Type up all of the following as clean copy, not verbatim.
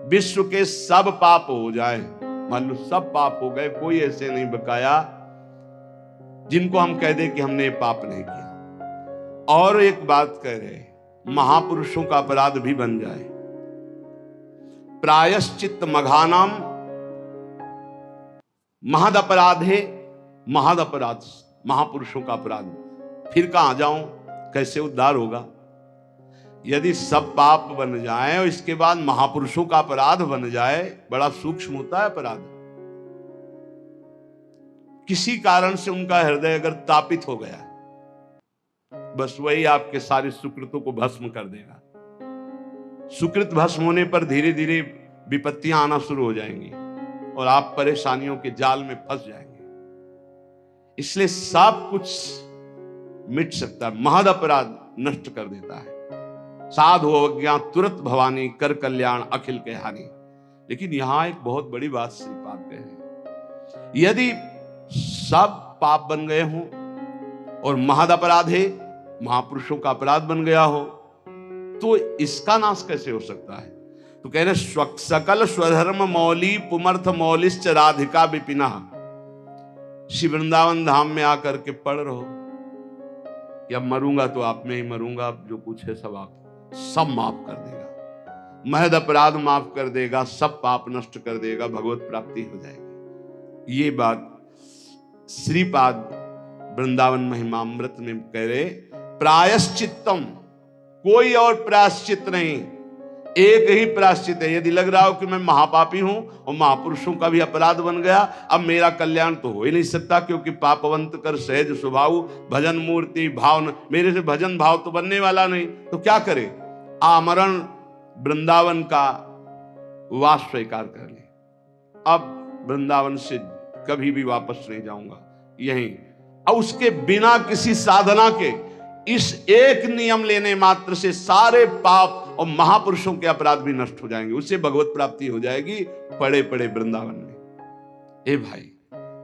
विश्व के सब पाप हो जाए, मान लो सब पाप हो गए, कोई ऐसे नहीं बकाया जिनको हम कह दे कि हमने ये पाप नहीं किया। और एक बात कह रहे, महापुरुषों का अपराध भी बन जाए, प्रायश्चित मघानाम महद अपराधे महद अपराध, महापुरुषों का अपराध, फिर कहां जाऊं, कैसे उद्धार होगा? यदि सब पाप बन जाए और इसके बाद महापुरुषों का अपराध बन जाए, बड़ा सूक्ष्म होता है अपराध। किसी कारण से उनका हृदय अगर तापित हो गया, बस वही आपके सारे सुकृतों को भस्म कर देगा। सुकृत भस्म होने पर धीरे धीरे विपत्तियां आना शुरू हो जाएंगी और आप परेशानियों के जाल में फंस जाएंगे। इसलिए सब कुछ मिट सकता है, महद अपराध नष्ट कर देता है। साधु अवज्ञा तुरंत भवानी, कर कल्याण अखिल के हानि। लेकिन यहां एक बहुत बड़ी बात श्रीपाद कह रहे हैं, यदि सब पाप बन गए हों और महद अपराध है, महापुरुषों का अपराध बन गया हो, तो इसका नाश कैसे हो सकता है? तो कह रहे सकल स्वधर्म मौली पुमर्थ मौलिश्च राधिका विपिना। श्री वृंदावन धाम में आकर के पढ़ रहो कि अब मरूंगा तो आप में ही मरूंगा, अब जो कुछ है सब आप, सब माफ कर देगा, महद अपराध माफ कर देगा, सब पाप नष्ट कर देगा, भगवत प्राप्ति हो जाएगी। ये बात श्रीपाद वृंदावन महिमामृत में कह रहे, प्रायश्चित्तम, कोई और प्रायश्चित नहीं, एक ही प्रायश्चित है। यदि लग रहा हो कि मैं महापापी हूं और महापुरुषों का भी अपराध बन गया, अब मेरा कल्याण तो हो ही नहीं सकता, क्योंकि पापवंत कर सहज स्वभाव, भजन मूर्ति भाव, मेरे से भजन भाव तो बनने वाला नहीं, तो क्या करे? आमरण वृंदावन का वास स्वीकार कर ले, अब वृंदावन से कभी भी वापस नहीं जाऊंगा, यहीं। और उसके बिना किसी साधना के इस एक नियम लेने मात्र से सारे पाप और महापुरुषों के अपराध भी नष्ट हो जाएंगे, उससे भगवत प्राप्ति हो जाएगी पड़े पड़े वृंदावन में। ए भाई,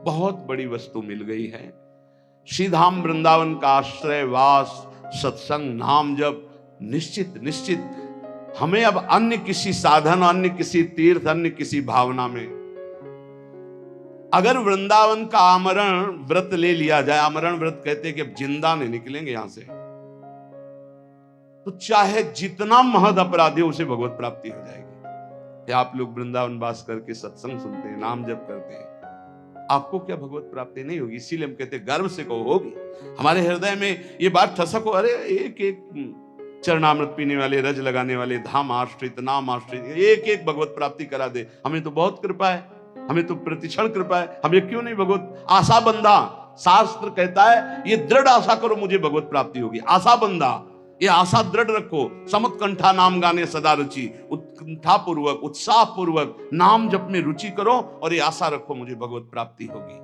बहुत बड़ी वस्तु मिल गई है। श्रीधाम वृंदावन का आश्रय, वास, सत्संग, नाम जप, निश्चित निश्चित हमें अब अन्य किसी साधन, अन्य किसी तीर्थ, अन्य किसी भावना में, अगर वृंदावन का आमरण व्रत ले लिया जाए, आमरण व्रत कहते हैं कि अब जिंदा नहीं निकलेंगे यहां से, तो चाहे जितना महद अपराधी हो उसे भगवत प्राप्ति हो जाएगी। आप लोग वृंदावन वास करके सत्संग सुनते हैं, नाम जप करते हैं, आपको क्या भगवत प्राप्ति नहीं होगी? इसीलिए हम कहते हैं गर्व से कहो होगी। हमारे हृदय में ये बात ठसक हो, अरे एक एक चरणामृत पीने वाले, रज लगाने वाले, धाम आश्रित, नाम आश्रित, एक एक भगवत प्राप्ति करा दे, हमें तो बहुत कृपा है, हमें तो प्रतिक्षण कृपा है, हमें क्यों नहीं भगवत? आशा बंधा, शास्त्र कहता है ये दृढ़ आशा करो मुझे भगवत प्राप्ति होगी। आशा बंधा, ये आशा दृढ़ रखो, समुत्कंठा नाम गाने सदा रुचि, उत्कंठा पूर्वक, उत्साह पूर्वक नाम जप में रुचि करो और ये आशा रखो मुझे भगवत प्राप्ति होगी।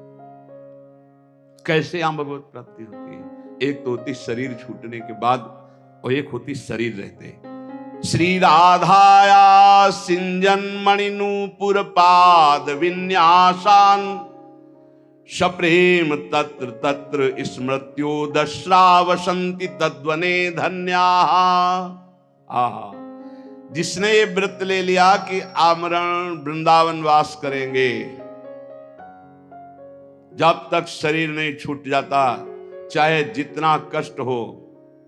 कैसे यहां भगवत प्राप्ति होती है? एक तो होती शरीर छूटने के बाद और एक होती शरीर रहते। श्री राधाया सिंजन मणिनूपुर पाद विन्यासान, सप्रेम तत्र तत्र स्मृत्यो दश्रावसंति तद्वने धन्याः। आहा, जिसने ये व्रत ले लिया कि आमरण वृंदावन वास करेंगे, जब तक शरीर नहीं छूट जाता, चाहे जितना कष्ट हो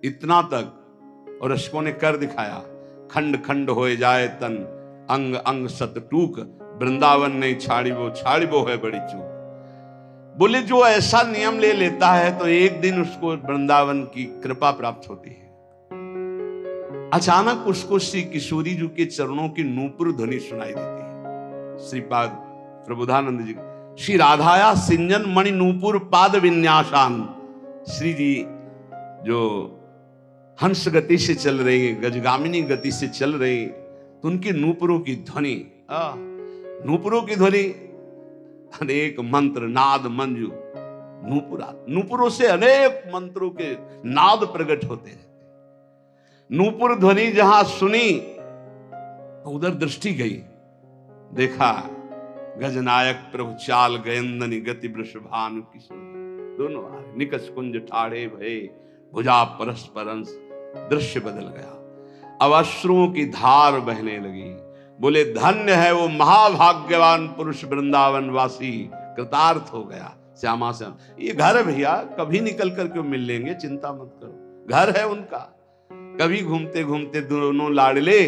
इतना तक, और अशकों ने कर दिखाया, खंड खंड हो जाए तन, अंग अंग सत टूक, वृंदावन नहीं छाड़ी वो है बड़ी चूक। बोले जो ऐसा नियम ले लेता है तो एक दिन उसको वृंदावन की कृपा प्राप्त होती है। अचानक उसको श्री किशोरी जी के चरणों की नूपुर ध्वनि सुनाई देती है। श्रीपाद प्रबोधानंद जी, श्री राधाया सिंजन मणि नूपुर पाद विन्यासान, श्री जी जो हंस गति से चल रही, गजगामिनी गति से चल रही, तो उनकी नूपुरों की ध्वनि, नूपुरों की ध्वनि, अनेक मंत्र नाद मंजू, नूपुरों से अनेक मंत्रों के नाद प्रकट होते रहते। नूपुर ध्वनि जहां सुनी तो उधर दृष्टि गई, देखा गजनायक प्रभु चाल गयंदनी गति वृषभानु किशोर, दोनों आ रहे, निकष कुंज ठाड़े भये भुजा परस्परंस, दृश्य बदल गया। अब अश्रुओं की धार बहने लगी, बोले धन्य है वो महाभाग्यवान पुरुष वृंदावन वासी, कृतार्थ हो गया श्यामा श्याम। ये घर है भैया, कभी निकल कर क्यों मिल लेंगे, चिंता मत करो, घर है उनका। कभी घूमते घूमते दोनों लाडले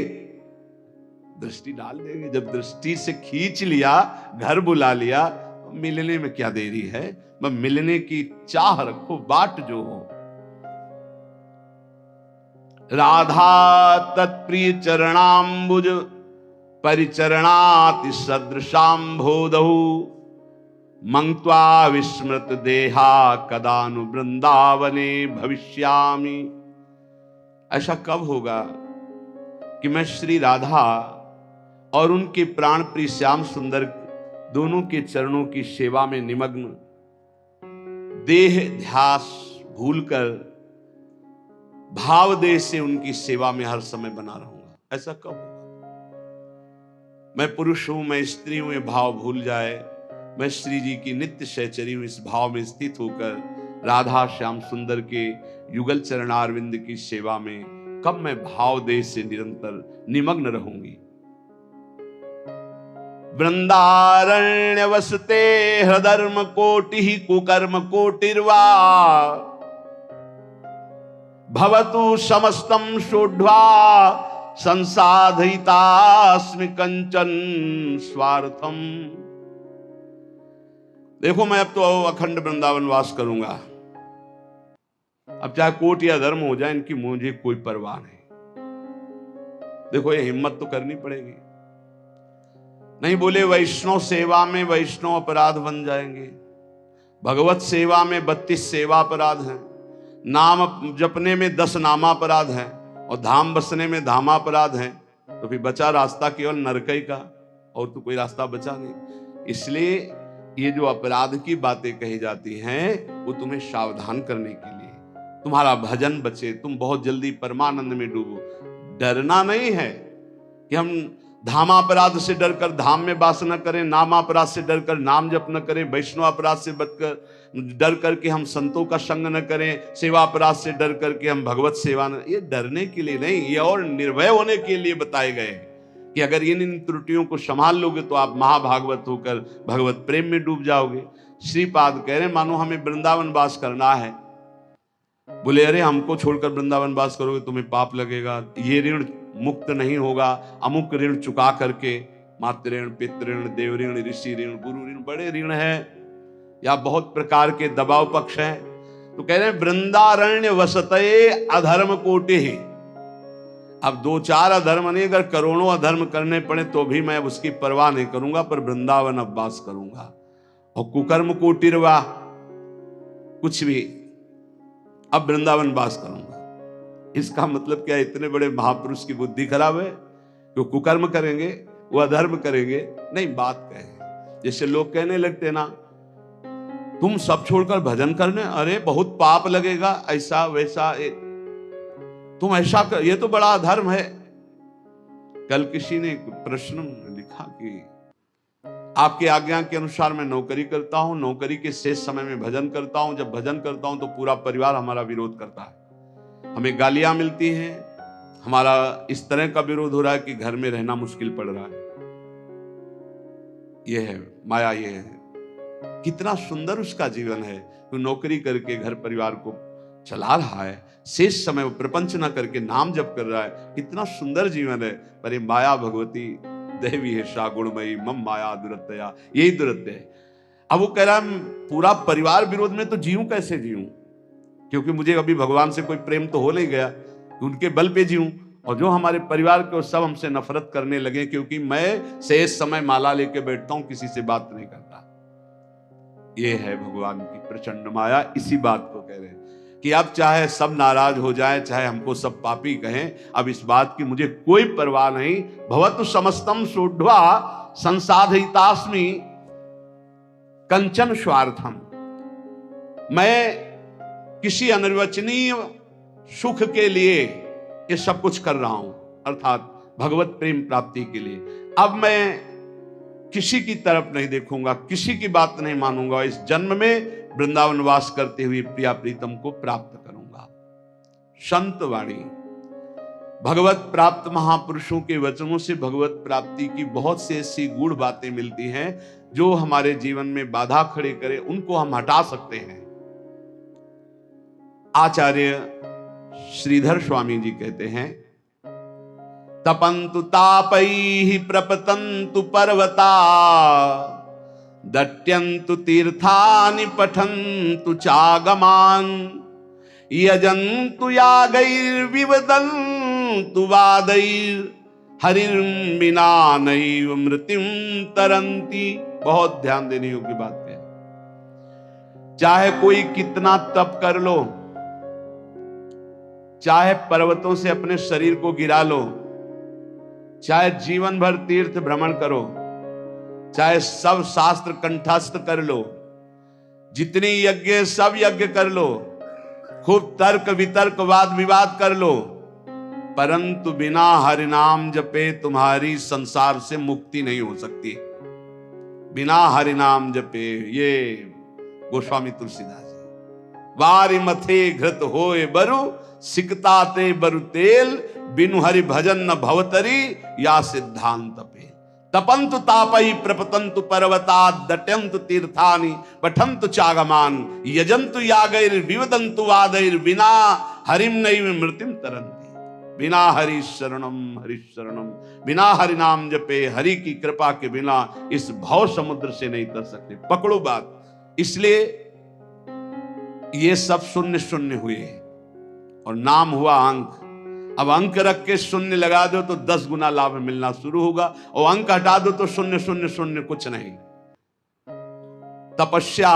दृष्टि डाल देंगे। जब दृष्टि से खींच लिया, घर बुला लिया, मिलने में क्या देरी है। बस मिलने की चाह रखो, बाट जो हो। राधा तत्प्रिय चरणाम्बुज परिचरणाति सदृशाम्भोदहु मंक्त्वा विस्मृत देहा कदानु वृंदावने भविष्यामि। ऐसा कब होगा कि मैं श्री राधा और उनके प्राण प्रिय श्याम सुंदर दोनों के चरणों की सेवा में निमग्न, देह ध्यास भूलकर भाव देह से उनकी सेवा में हर समय बना रहूंगा। ऐसा कब होगा? मैं पुरुष हूं, मैं स्त्री हूं, ये भाव भूल जाए। मैं श्री जी की नित्य सहचरी हूं, इस भाव में स्थित होकर राधा श्याम सुंदर के युगल चरणारविंद की सेवा में कब मैं भाव देह से निरंतर निमग्न रहूंगी। वृंदारण्य वसते हृदर्म कोटि कुकर्म कोटिर्वा भवतु समस्तम शोढ्वा संसाधितास्मि कंचन स्वार्थम। देखो मैं अब तो अखंड वृंदावन वास करूंगा, अब चाहे कोट या धर्म हो जाए, इनकी मुझे कोई परवाह नहीं। देखो ये हिम्मत तो करनी पड़ेगी। नहीं बोले वैष्णव सेवा में वैष्णव अपराध बन जाएंगे, भगवत सेवा में 32 सेवा अपराध हैं, नाम जपने में 10 नामापराध हैं, और धाम बसने में धामापराध हैं। तो फिर बचा रास्ता केवल नरकई का, और तो कोई रास्ता बचा नहीं। इसलिए ये जो अपराध की बातें कही जाती हैं वो तुम्हें सावधान करने के लिए, तुम्हारा भजन बचे, तुम बहुत जल्दी परमानंद में डूबो। डरना नहीं है कि हम धामापराध से डरकर धाम में वास न करें, नामापराध से डरकर नाम जप न करें, वैष्णव अपराध से डर करके हम संतों का संग न करें, सेवा अपराध से डर करके हम भगवत सेवा न। ये डरने के लिए नहीं, ये और निर्भय होने के लिए बताए गए हैं कि अगर इन त्रुटियों को संभाल लोगे तो आप महाभागवत होकर भगवत प्रेम में डूब जाओगे। श्रीपाद कह रहे मानो हमें वृंदावन वास करना है। बोले अरे हमको छोड़कर वृंदावन वास करोगे तुम्हें पाप लगेगा, ये ऋण मुक्त नहीं होगा। अमुक ऋण चुका करके, मातृ ऋण, पितृ ऋण, देव ऋण, ऋषि ऋण, गुरु ऋण, बड़े ऋण है या बहुत प्रकार के दबाव पक्ष हैं। तो कह रहे हैं वृंदारण्य वसते अधर्म कोटि ही। अब 2-4 अधर्म नहीं, अगर करोड़ों अधर्म करने पड़े तो भी मैं उसकी परवाह नहीं करूंगा, पर वृंदावन अब वास करूंगा। और कुकर्म कोटिर्वा, कुछ भी, अब वृंदावन वास करूंगा। इसका मतलब क्या? इतने बड़े महापुरुष की बुद्धि खराब है जो कुकर्म करेंगे, वो अधर्म करेंगे? नहीं, बात कहे जैसे लोग कहने लगते ना तुम सब छोड़कर भजन करने, अरे बहुत पाप लगेगा, ऐसा वैसा, तुम ऐसा कर, ये तो बड़ा अधर्म है। कल किसी ने एक प्रश्न लिखा कि आपकी आज्ञा के अनुसार मैं नौकरी करता हूं, नौकरी के शेष समय में भजन करता हूं, जब भजन करता हूं तो पूरा परिवार हमारा विरोध करता है, हमें गालियां मिलती हैं, हमारा इस तरह का विरोध हो रहा है कि घर में रहना मुश्किल पड़ रहा है। यह है माया, ये है। कितना सुंदर उसका जीवन है, वो नौकरी करके घर परिवार को चला रहा है, शेष समय वो प्रपंच ना करके नाम जप कर रहा है, कितना सुंदर जीवन है। पर ये माया भगवती देवी है सा गुणमयी मम माया दुरत्या, यही दुरत्य है। अब वो कह रहा है पूरा परिवार विरोध में तो जीऊं, कैसे जीऊं? क्योंकि मुझे अभी भगवान से कोई प्रेम तो हो नहीं गया, उनके बल पे जीऊं। और जो हमारे परिवार के सब हमसे नफरत करने लगे, क्योंकि मैं शेष समय माला लेके बैठता हूं, किसी से बात नहीं करता। ये है भगवान की प्रचंड माया। इसी बात को कह रहे हैं कि अब चाहे सब नाराज हो जाए, चाहे हमको सब पापी कहें, अब इस बात की मुझे कोई परवाह नहीं। भवतु समस्तम सोढ़वा संसाधितास्मि कंचन स्वार्थम। मैं किसी अनिर्वचनीय सुख के लिए ये सब कुछ कर रहा हूं, अर्थात भगवत प्रेम प्राप्ति के लिए। अब मैं किसी की तरफ नहीं देखूंगा, किसी की बात नहीं मानूंगा, इस जन्म में वृंदावन वास करते हुए प्रिया प्रीतम को प्राप्त करूंगा। संत वाणी भगवत प्राप्त महापुरुषों के वचनों से भगवत प्राप्ति की बहुत सी ऐसी गूढ़ बातें मिलती हैं जो हमारे जीवन में बाधा खड़े करे, उनको हम हटा सकते हैं। आचार्य श्रीधर स्वामी जी कहते हैं, तपंतु तापैहि प्रपतंतु पर्वता, दट्यंतु तीर्थानि पठन्तु चागमान, यजन्तु यागैर्विवदन्तु वादैर्, हरिर्विना नैव मृत्युं तरन्ति। बहुत ध्यान देने योग्य बात है। चाहे कोई कितना तप कर लो, चाहे पर्वतों से अपने शरीर को गिरा लो, चाहे जीवन भर तीर्थ भ्रमण करो, चाहे सब शास्त्र कंठस्थ कर लो, जितनी यज्ञ सब यज्ञ कर लो, खूब तर्क वितर्क वाद विवाद कर लो, परंतु बिना हरि नाम जपे तुम्हारी संसार से मुक्ति नहीं हो सकती। बिना हरि नाम जपे, ये गोस्वामी तुलसीदास जी। वारि मथे घृत होए बरु, सिकता ते बरु तेल, बिनु हरि भजन न भवतरी, या सिद्धांत पे। तपंतु तापई प्रपतंतु पर्वता, दट्यंतु तीर्थानि पठन्तु चागमान, यजन्तु यागैर विवदन्तु वादैर, बिना हरिम नैव मृत्युम तरन्ति। बिना हरि शरणम, हरि शरणम, बिना हरि नाम जपे, हरि की कृपा के बिना इस भव समुद्र से नहीं तर सकते। पकड़ो बात। इसलिए ये सब शून्य शून्य हुए और नाम हुआ अंक। अब अंक रख के शून्य लगा दो तो 10 गुना लाभ मिलना शुरू होगा, और अंक हटा दो तो शून्य शून्य शून्य कुछ नहीं। तपस्या,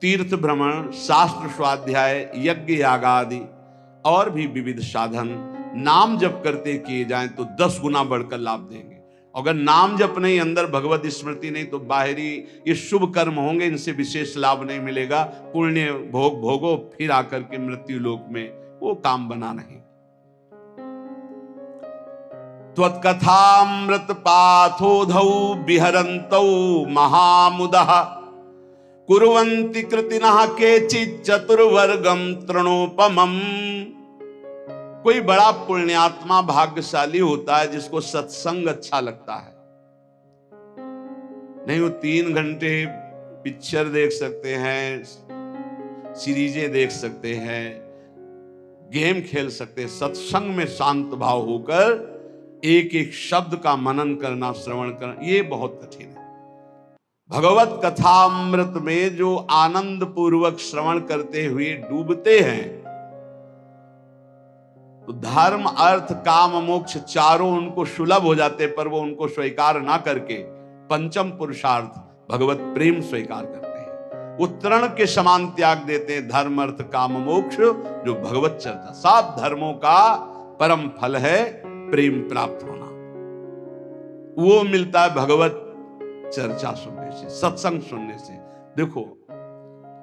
तीर्थ भ्रमण, शास्त्र स्वाध्याय, यज्ञ यागादि और भी विविध साधन नाम जप करते किए जाएं तो 10 गुना बढ़कर लाभ देंगे। अगर नाम जप नहीं, अंदर भगवत स्मृति नहीं, तो बाहरी ये शुभ कर्म होंगे, इनसे विशेष लाभ नहीं मिलेगा। पुण्य भोग भोगो, फिर आकर के मृत्यु लोक में वो काम बना नहीं। त्वत्कथामृत पाथोधौ विहरन्तौ महामुदः, कुर्वन्ति कृतिनः केचित् चतुर्वर्गं तृणोपमम्। कोई बड़ा पुण्यात्मा भाग्यशाली होता है जिसको सत्संग अच्छा लगता है। नहीं, वो 3 घंटे पिक्चर देख सकते हैं, सीरीजें देख सकते हैं, गेम खेल सकते हैं। सत्संग में शांत भाव होकर एक एक शब्द का मनन करना, श्रवण करना, ये बहुत कठिन है। भगवत कथामृत में जो आनंद पूर्वक श्रवण करते हुए डूबते हैं, तो धर्म अर्थ काम मोक्ष चारों उनको सुलभ हो जाते, पर वो उनको स्वीकार ना करके पंचम पुरुषार्थ भगवत प्रेम स्वीकार करते हैं। वो तृण के समान त्याग देते हैं धर्म अर्थ काम मोक्ष, जो भगवत चर्चा। 7 धर्मों का परम फल है प्रेम प्राप्त होना। वो मिलता है भगवत चर्चा सुनने से, सत्संग सुनने से। देखो,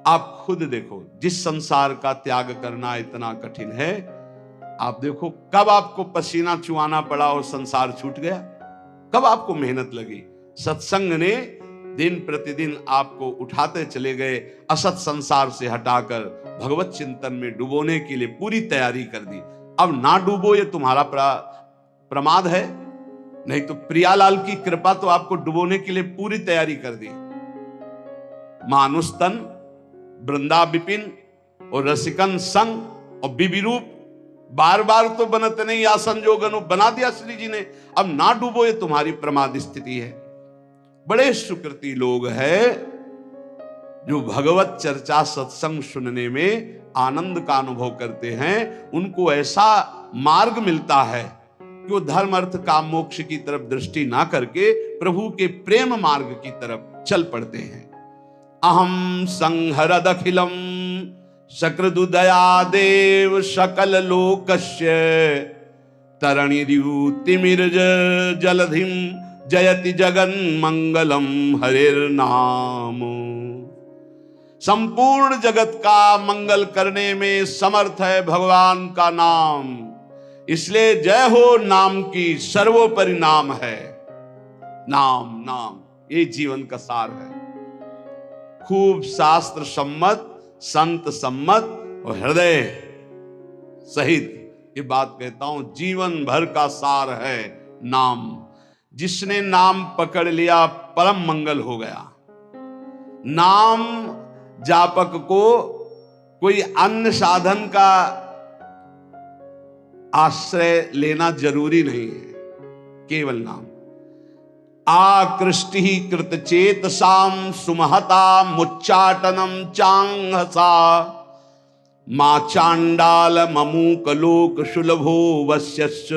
आप खुद देखो, जिस संसार का त्याग करना इतना कठिन है, आप देखो कब आपको पसीना चुआना पड़ा और संसार छूट गया, कब आपको मेहनत लगी। सत्संग ने दिन प्रतिदिन आपको उठाते चले गए, असत संसार से हटाकर भगवत चिंतन में डुबोने के लिए पूरी तैयारी कर दी। अब ना डूबो, ये तुम्हारा प्रमाद है। नहीं तो प्रियालाल की कृपा तो आपको डुबोने के लिए पूरी तैयारी कर दी। मानुस्तन, वृंदा विपिन और रसिकन संग और बिबी रूप, बार बार तो बनत नहीं आसन जोगनु बना दिया श्री जी ने। अब ना डूबो, ये तुम्हारी प्रमाद स्थिति है। बड़े सुकृति लोग हैं जो भगवत चर्चा सत्संग सुनने में आनंद का अनुभव करते हैं। उनको ऐसा मार्ग मिलता है कि वो धर्म अर्थ काम मोक्ष की तरफ दृष्टि ना करके प्रभु के प्रेम मार्ग की तरफ चल पड़ते हैं। अहम संहरदखिलम सकृदुदया देव सकल लोकस्य, तरणिर्युतिमिर्ज जलधिम जयति जगन मंगलम हरिर्नाम। संपूर्ण जगत का मंगल करने में समर्थ है भगवान का नाम, इसलिए जय हो नाम की, सर्वोपरि नाम है। नाम नाम ये जीवन का सार है। खूब शास्त्र सम्मत, संत सम्मत और हृदय सहित ये बात कहता हूं, जीवन भर का सार है नाम। जिसने नाम पकड़ लिया परम मंगल हो गया। नाम जापक को कोई अन्य साधन का आश्रय लेना जरूरी नहीं है, केवल नाम। आकृष्टि कृत चेतसाम सुमहता मुच्चाटनम चांगसा मा चांडाल ममूक लोक सुलभो वश्यस्य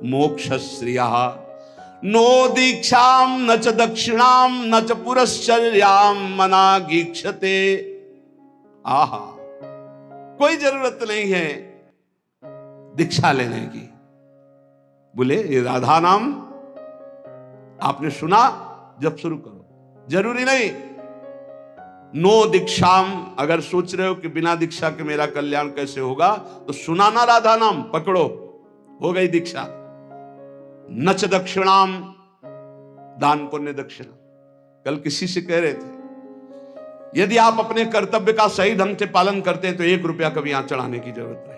मोक्षश्रिया नो दीक्षाम न च दक्षिणाम न च पुरश्चर्याम मनागीक्षते। आहा, कोई जरूरत नहीं है दीक्षा लेने की। बोले ये राधा नाम आपने सुना, जब शुरू करो, जरूरी नहीं। नो दीक्षाम, अगर सोच रहे हो कि बिना दीक्षा के मेरा कल्याण कैसे होगा, तो सुना ना राधा नाम, पकड़ो, हो गई दीक्षा। नच दक्षिणाम, दान पुण्य दक्षिणा। कल किसी से कह रहे थे, यदि आप अपने कर्तव्य का सही ढंग से पालन करते हैं तो 1 रुपया कभी यहां चढ़ाने की जरूरत नहीं,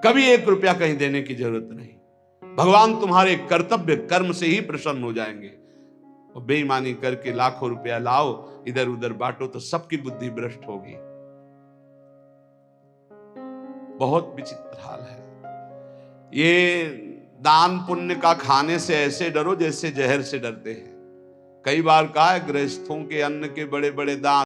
कभी 1 रुपया कहीं देने की जरूरत नहीं। भगवान तुम्हारे कर्तव्य कर्म से ही प्रसन्न हो जाएंगे। और बेईमानी करके लाखों रुपया लाओ, इधर उधर बांटो, तो सबकी बुद्धि भ्रष्ट होगी। बहुत विचित्र हाल है। ये दान पुण्य का खाने से ऐसे डरो जैसे जहर से डरते हैं। कई बार कहा है, गृहस्थों के अन्न के बड़े बड़े दान